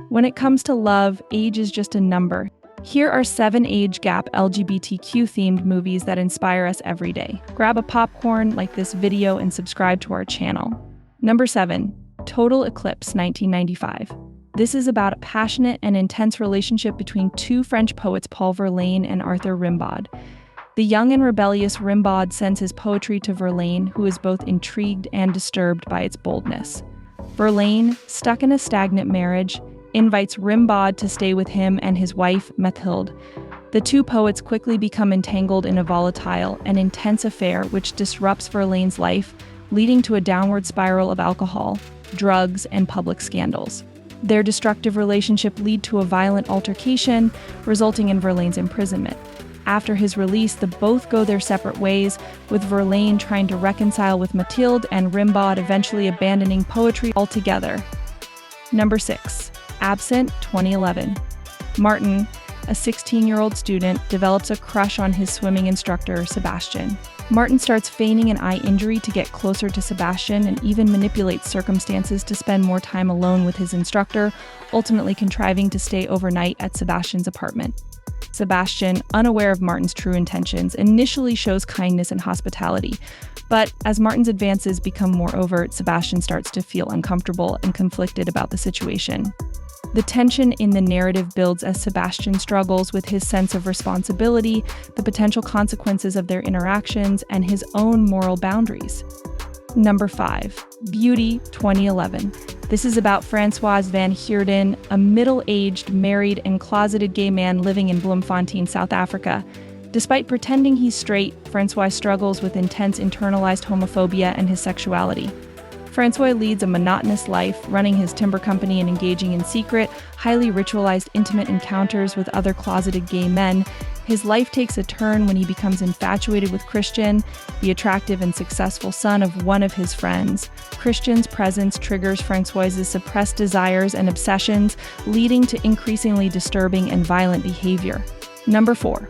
When it comes to love, age is just a number. Here are 7 age gap LGBTQ-themed movies that inspire us every day. Grab a popcorn, like this video, and subscribe to our channel. Number 7. Total Eclipse, 1995. This is about a passionate and intense relationship between two French poets, Paul Verlaine and Arthur Rimbaud. The young and rebellious Rimbaud sends his poetry to Verlaine, who is both intrigued and disturbed by its boldness. Verlaine, stuck in a stagnant marriage, invites Rimbaud to stay with him and his wife, Mathilde. The two poets quickly become entangled in a volatile and intense affair which disrupts Verlaine's life, leading to a downward spiral of alcohol, drugs, and public scandals. Their destructive relationship leads to a violent altercation, resulting in Verlaine's imprisonment. After his release, the both go their separate ways, with Verlaine trying to reconcile with Mathilde and Rimbaud eventually abandoning poetry altogether. Number 6. Absent, 2011. Martin, a 16-year-old student, develops a crush on his swimming instructor, Sebastian. Martin starts feigning an eye injury to get closer to Sebastian and even manipulates circumstances to spend more time alone with his instructor, ultimately contriving to stay overnight at Sebastian's apartment. Sebastian, unaware of Martin's true intentions, initially shows kindness and hospitality, but as Martin's advances become more overt, Sebastian starts to feel uncomfortable and conflicted about the situation. The tension in the narrative builds as Sebastian struggles with his sense of responsibility, the potential consequences of their interactions, and his own moral boundaries. Number 5. Beauty, 2011. This is about Francois van Heerden, a middle-aged, married, and closeted gay man living in Bloemfontein, South Africa. Despite pretending he's straight, Francois struggles with intense internalized homophobia and his sexuality. Francois leads a monotonous life, running his timber company and engaging in secret, highly ritualized intimate encounters with other closeted gay men. His life takes a turn when he becomes infatuated with Christian, the attractive and successful son of one of his friends. Christian's presence triggers Francois's suppressed desires and obsessions, leading to increasingly disturbing and violent behavior. Number 4.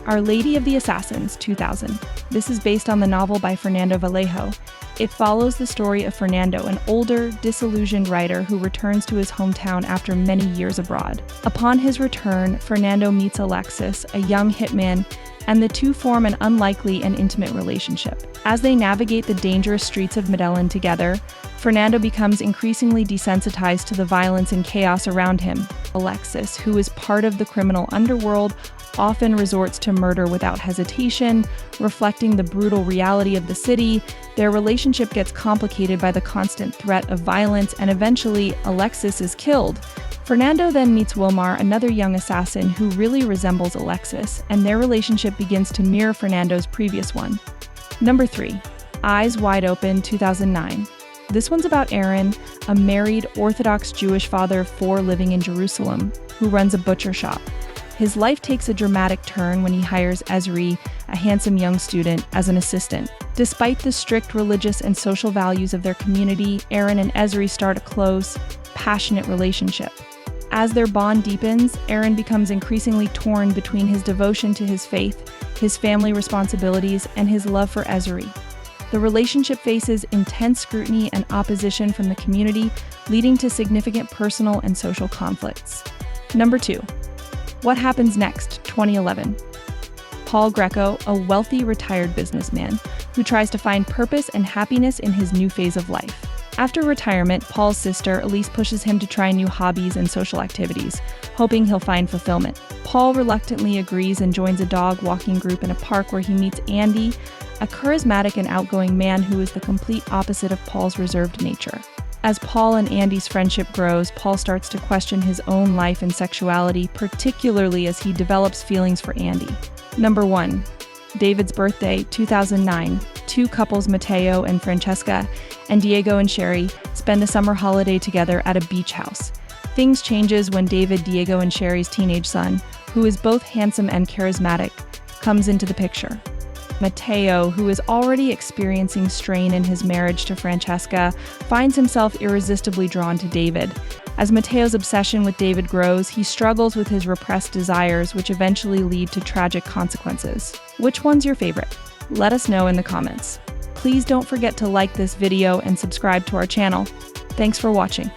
Our Lady of the Assassins, 2000. This is based on the novel by Fernando Vallejo. It follows the story of Fernando, an older, disillusioned writer who returns to his hometown after many years abroad. Upon his return, Fernando meets Alexis, a young hitman, and the two form an unlikely and intimate relationship. As they navigate the dangerous streets of Medellin together, Fernando becomes increasingly desensitized to the violence and chaos around him. Alexis, who is part of the criminal underworld, often resorts to murder without hesitation, reflecting the brutal reality of the city. Their relationship gets complicated by the constant threat of violence, and eventually Alexis is killed. Fernando then meets Wilmar, another young assassin who really resembles Alexis, and their relationship begins to mirror Fernando's previous one. Number 3. Eyes Wide Open, 2009. This one's about Aaron, a married Orthodox Jewish father of 4 living in Jerusalem, who runs a butcher shop. His life takes a dramatic turn when he hires Ezri, a handsome young student, as an assistant. Despite the strict religious and social values of their community, Aaron and Ezri start a close, passionate relationship. As their bond deepens, Aaron becomes increasingly torn between his devotion to his faith, his family responsibilities, and his love for Ezri. The relationship faces intense scrutiny and opposition from the community, leading to significant personal and social conflicts. Number 2. What Happens Next, 2011. Paul Greco, a wealthy retired businessman who tries to find purpose and happiness in his new phase of life. After retirement, Paul's sister, Elise, pushes him to try new hobbies and social activities, hoping he'll find fulfillment. Paul reluctantly agrees and joins a dog walking group in a park where he meets Andy, a charismatic and outgoing man who is the complete opposite of Paul's reserved nature. As Paul and Andy's friendship grows, Paul starts to question his own life and sexuality, particularly as he develops feelings for Andy. Number 1. David's Birthday, 2009. 2 couples, Mateo and Francesca, and Diego and Sherry, spend a summer holiday together at a beach house. Things changes when David, Diego, and Sherry's teenage son, who is both handsome and charismatic, comes into the picture. Mateo, who is already experiencing strain in his marriage to Francesca, finds himself irresistibly drawn to David. As Mateo's obsession with David grows, he struggles with his repressed desires, which eventually lead to tragic consequences. Which one's your favorite? Let us know in the comments. Please don't forget to like this video and subscribe to our channel. Thanks for watching.